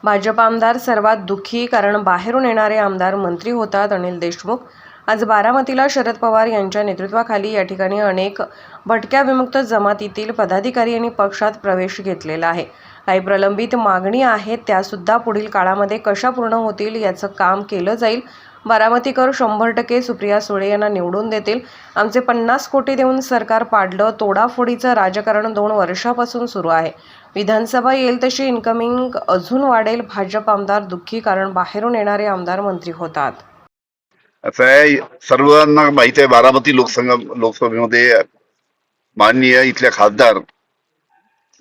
भाजप आमदार सर्वात दुःखी, कारण बाहेरून येणारे आमदार मंत्री होतात. अनिल देशमुख आज बारामतीला शरद पवार यांच्या नेतृत्वाखाली या ठिकाणी अनेक भटक्या विमुक्त जमातीतील पदाधिकारी यांनी पक्षात प्रवेश घेतलेला आहे. काही प्रलंबित मागणी आहेत, त्यासुद्धा पुढील काळामध्ये कशा पूर्ण होतील याचं काम केलं जाईल. बारामतीकर 100% सुप्रिया सुळे यांना निवडून देतील. आमचे 50 कोटी देऊन सरकार पाडलं. तोडाफोडीचं राजकारण 2 वर्षापासून सुरू आहे. विधानसभा येईल तशी इन्कमिंग अजून वाढेल. भाजप आमदार दुःखी, कारण बाहेरून येणारे आमदार मंत्री होतात. असं आहे, सर्वांना माहिती आहे, बारामती लोकसभेमध्ये माननीय इथल्या खासदार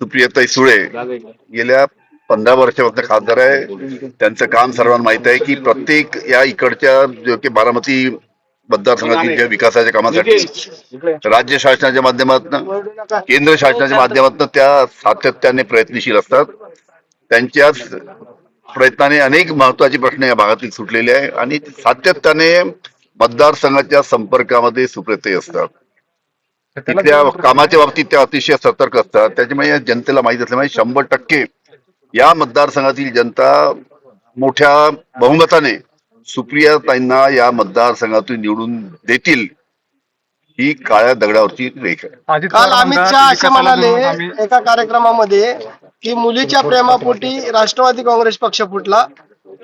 सुप्रियाताई सुळे गेल्या 15 वर्षापासून खासदार आहे. त्यांचं काम सर्वांना माहित आहे की प्रत्येक या इकडच्या जो की बारामती मतदारसंघातील ज्या विकासाच्या कामासाठी राज्य शासनाच्या माध्यमातून, केंद्र शासनाच्या माध्यमातून त्या सातत्याने प्रयत्नशील असतात. त्यांच्याच प्रयत्नाने अनेक महत्वाचे प्रश्न या भागातील सुटलेले आहे आणि सातत्याने मतदारसंघाच्या संपर्कामध्ये सुप्रियाताई असतात. तिथल्या कामाच्या बाबतीत त्या अतिशय सतर्क असतात. त्याच्यामुळे या जनतेला माहित असल्यामुळे 100% या मतदारसंघातील जनता मोठ्या बहुमताने सुप्रियाताईंना या मतदारसंघातून निवडून देतील, ही काळ्या दगडावरची रेख आहे. काल अमित शहा असे म्हणाले एका कार्यक्रमामध्ये की मुलीच्या प्रेमापोटी राष्ट्रवादी काँग्रेस पक्ष फुटला,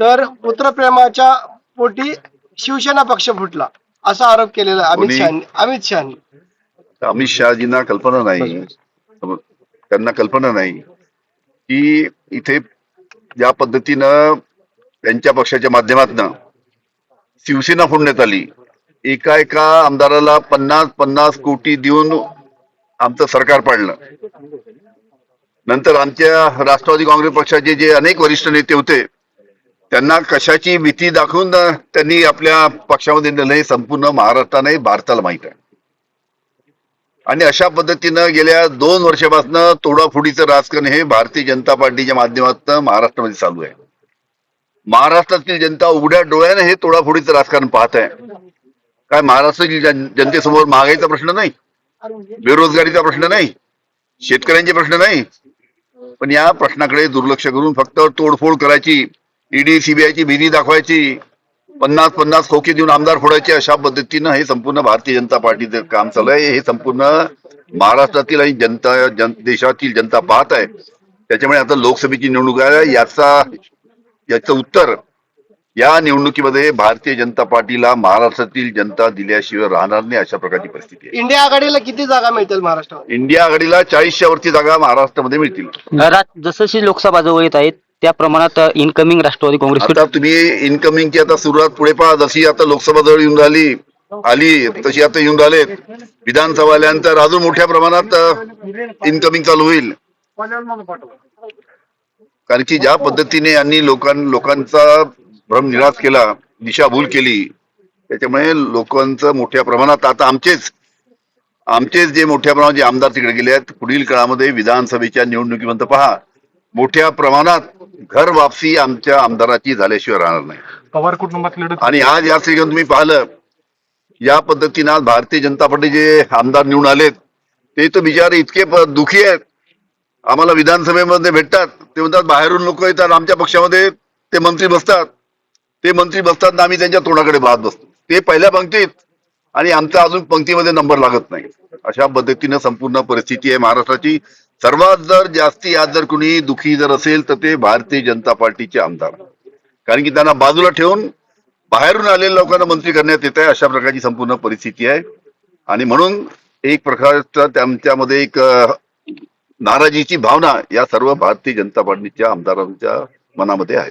तर पुत्रप्रेमाच्या पोटी शिवसेना पक्ष फुटला, असा आरोप केलेला अमित शहाजींना कल्पना नाही, त्यांना कल्पना नाही की इथे ज्या पद्धतीनं त्यांच्या पक्षाच्या माध्यमातून शिवसेना फोडण्यात आली. एका आमदाराला 50 कोटी देऊन आमचं सरकार पाडलं. नंतर आमच्या राष्ट्रवादी काँग्रेस पक्षाचे जे अनेक वरिष्ठ नेते होते त्यांना कशाची भीती दाखवून त्यांनी आपल्या पक्षामध्ये नेलं, हे संपूर्ण महाराष्ट्राने भारताला माहित आहे. आणि अशा पद्धतीनं गेल्या 2 वर्षापासून तोडाफोडीचं राजकारण हे भारतीय जनता पार्टीच्या माध्यमातून महाराष्ट्रामध्ये चालू आहे. महाराष्ट्रातील जनता उघड्या डोळ्याने हे तोडाफोडीचं राजकारण पाहत आहे. काय महाराष्ट्रातील जनतेसमोर महागाईचा प्रश्न नाही, बेरोजगारीचा प्रश्न नाही, शेतकऱ्यांचे प्रश्न नाही, पण या प्रश्नाकडे दुर्लक्ष करून फक्त तोडफोड करायची, ईडी सीबीआयची भीती दाखवायची, 50 खोके देऊन आमदार फोडायचे, अशा पद्धतीनं हे संपूर्ण भारतीय जनता पार्टीचं काम चालू आहे. हे संपूर्ण महाराष्ट्रातील आणि देशातील जनता पाहत आहे. त्याच्यामुळे आता लोकसभेची निवडणूक आहे, याचं उत्तर या निवडणुकीमध्ये भारतीय जनता पार्टीला महाराष्ट्रातील जनता दिल्याशिवाय राहणार नाही, अशा प्रकारची परिस्थिती आहे. इंडिया आघाडीला किती जागा मिळतील महाराष्ट्रात? इंडिया आघाडीला 40च्या वरती जागा महाराष्ट्रामध्ये मिळतील. जशी लोकसभा जवळ येत आहेत त्या प्रमाणात इनकमिंग राष्ट्रवादी काँग्रेस, आता तुम्ही इनकमिंगची आता सुरुवात पुढे पहा. जशी आता लोकसभा जवळ येऊन आली तशी आता येऊन राहिलेत. विधानसभा आल्यानंतर अजून मोठ्या प्रमाणात इनकमिंग चालू होईल. कारण की ज्या पद्धतीने यांनी लोकांचा भ्रम निराश केला, दिशाभूल केली, त्याच्यामुळे लोकांचं मोठ्या प्रमाणात आता आमचेच जे मोठ्या प्रमाणात जे आमदार तिकडे गेले आहेत, पुढील काळामध्ये विधानसभेच्या निवडणुकीनंतर पहा मोठ्या प्रमाणात घर वापसी आमच्या आमदाराची झाल्याशिवाय राहणार नाही. पवार कुटुंबात लढत. आणि आज या ठिकाणी तुम्ही पाहिलं या पद्धतीनं आज भारतीय जनता पार्टी जे आमदार निवडून आलेत ते तर बिचारे इतके दुखी आहेत. आम्हाला विधानसभेमध्ये भेटतात, ते म्हणतात बाहेरून लोक येतात आमच्या पक्षामध्ये, ते मंत्री बसतात ना आम्ही त्यांच्या तोंडाकडे पाहत बसतो. ते पहिल्या पंक्तीत आणि आमचा अजून पंक्तीमध्ये नंबर लागत नाही. अशा पद्धतीनं संपूर्ण परिस्थिती आहे महाराष्ट्राची. सर्वात जास्ती आज जर कुणी दुखी जर असेल तर ते भारतीय जनता पार्टीचे आमदार, कारण की त्यांना बाजूला ठेवून बाहेरून आलेल्या लोकांना मंत्री करण्यात येत आहे. अशा प्रकारची संपूर्ण परिस्थिती आहे आणि म्हणून एक प्रकारचा त्यांच्यामध्ये एक नाराजीची भावना या सर्व भारतीय जनता पार्टीच्या आमदारांच्या मनामध्ये आहे.